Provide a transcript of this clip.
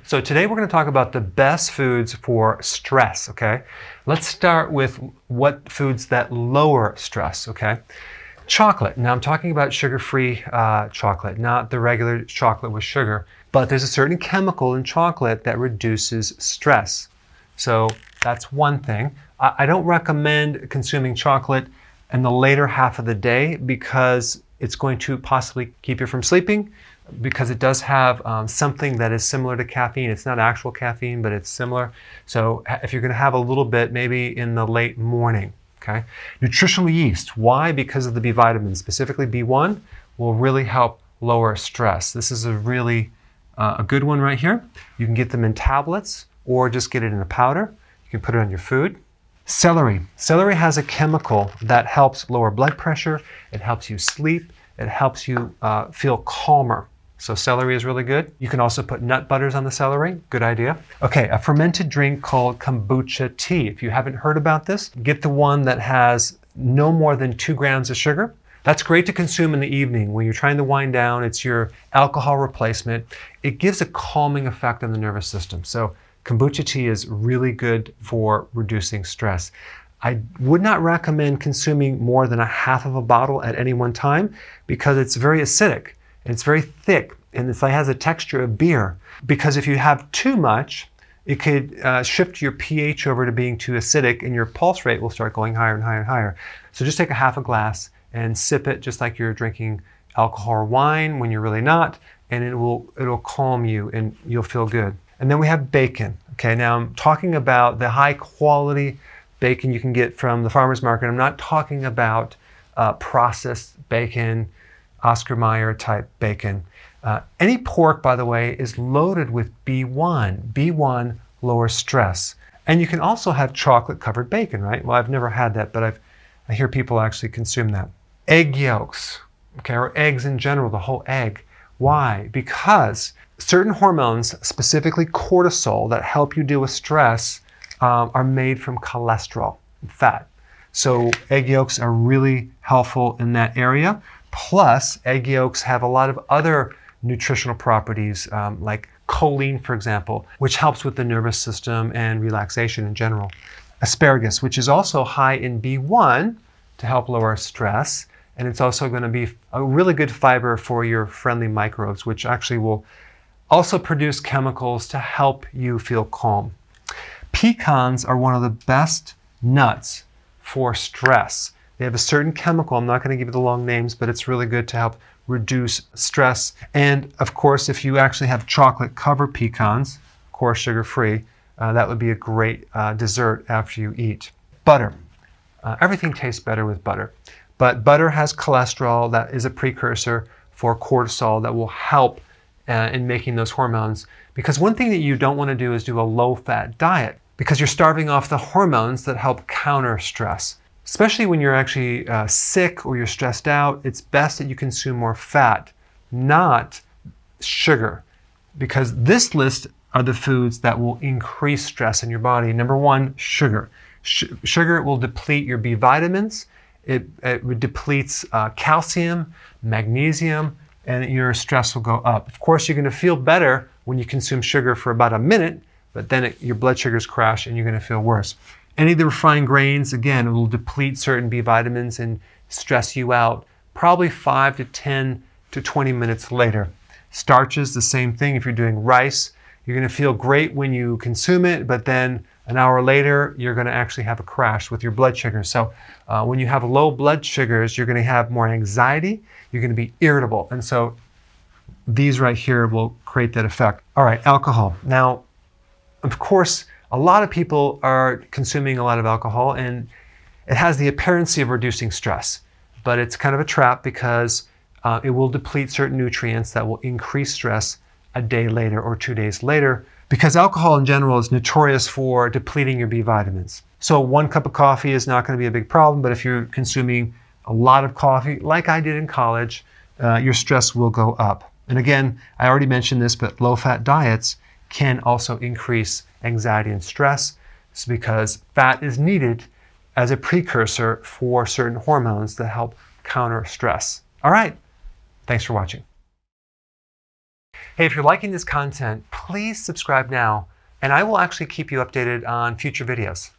So today we're going to talk about the best foods for stress, okay? Let's start with what foods that lower stress, okay? Chocolate. Now I'm talking about sugar-free chocolate, not the regular chocolate with sugar, but there's a certain chemical in chocolate that reduces stress. So that's one thing. I don't recommend consuming chocolate in the later half of the day because it's going to possibly keep you from sleeping, because it does have something that is similar to caffeine. It's not actual caffeine, but it's similar. So if you're going to have a little bit, maybe in the late morning, okay? Nutritional yeast. Why? Because of the B vitamins, specifically B1, will really help lower stress. This is a really a good one right here. You can get them in tablets or just get it in a powder. You can put it on your food. Celery. Celery has a chemical that helps lower blood pressure. It helps you sleep. It helps you feel calmer. So celery is really good. You can also put nut butters on the celery. Good idea. Okay, a fermented drink called kombucha tea. If you haven't heard about this, get the one that has no more than 2 grams of sugar. That's great to consume in the evening when you're trying to wind down. It's your alcohol replacement. It gives a calming effect on the nervous system. So kombucha tea is really good for reducing stress. I would not recommend consuming more than a half of a bottle at any one time because it's very acidic. It's very thick and it has a texture of beer. Because if you have too much, it could shift your pH over to being too acidic and your pulse rate will start going higher and higher and higher. So just take a half a glass and sip it just like you're drinking alcohol or wine when you're really not, and it'll calm you and you'll feel good. And then we have bacon. Okay, now I'm talking about the high quality bacon you can get from the farmer's market. I'm not talking about processed bacon, Oscar Mayer type bacon. Any pork, by the way, is loaded with B1. B1 lowers stress. And you can also have chocolate covered bacon, right? Well, I've never had that, but I hear people actually consume that. Egg yolks, okay, or eggs in general, the whole egg. Why? Because certain hormones, specifically cortisol, that help you deal with stress are made from cholesterol, fat. So egg yolks are really helpful in that area. Plus, egg yolks have a lot of other nutritional properties, like choline, for example, which helps with the nervous system and relaxation in general. Asparagus, which is also high in B1 to help lower stress. And it's also going to be a really good fiber for your friendly microbes, which actually will also produce chemicals to help you feel calm. Pecans are one of the best nuts for stress. They have a certain chemical. I'm not going to give you the long names, but it's really good to help reduce stress. And of course, if you actually have chocolate covered pecans, of course sugar-free, that would be a great dessert after you eat. Butter. Everything tastes better with butter. But butter has cholesterol that is a precursor for cortisol that will help in making those hormones. Because one thing that you don't want to do is do a low-fat diet, because you're starving off the hormones that help counter stress. Especially when you're actually sick or you're stressed out, it's best that you consume more fat, not sugar. Because this list are the foods that will increase stress in your body. Number 1, sugar. Sugar will deplete your B vitamins. It depletes calcium, magnesium, and your stress will go up. Of course, you're going to feel better when you consume sugar for about a minute, but then your blood sugars crash and you're going to feel worse. Any of the refined grains, again, will deplete certain B vitamins and stress you out probably 5 to 10 to 20 minutes later. Starches, the same thing. If you're doing rice, you're going to feel great when you consume it, but then an hour later, you're going to actually have a crash with your blood sugar. So when you have low blood sugars, you're going to have more anxiety. You're going to be irritable. And so these right here will create that effect. All right, alcohol. Now, of course, a lot of people are consuming a lot of alcohol and it has the appearance of reducing stress, but it's kind of a trap because it will deplete certain nutrients that will increase stress a day later or 2 days later, because alcohol in general is notorious for depleting your B vitamins. So 1 cup of coffee is not going to be a big problem, but if you're consuming a lot of coffee, like I did in college, your stress will go up. And again, I already mentioned this, but low-fat diets can also increase anxiety and stress. It's because fat is needed as a precursor for certain hormones that help counter stress. All right, thanks for watching. Hey, if you're liking this content, please subscribe now, and I will actually keep you updated on future videos.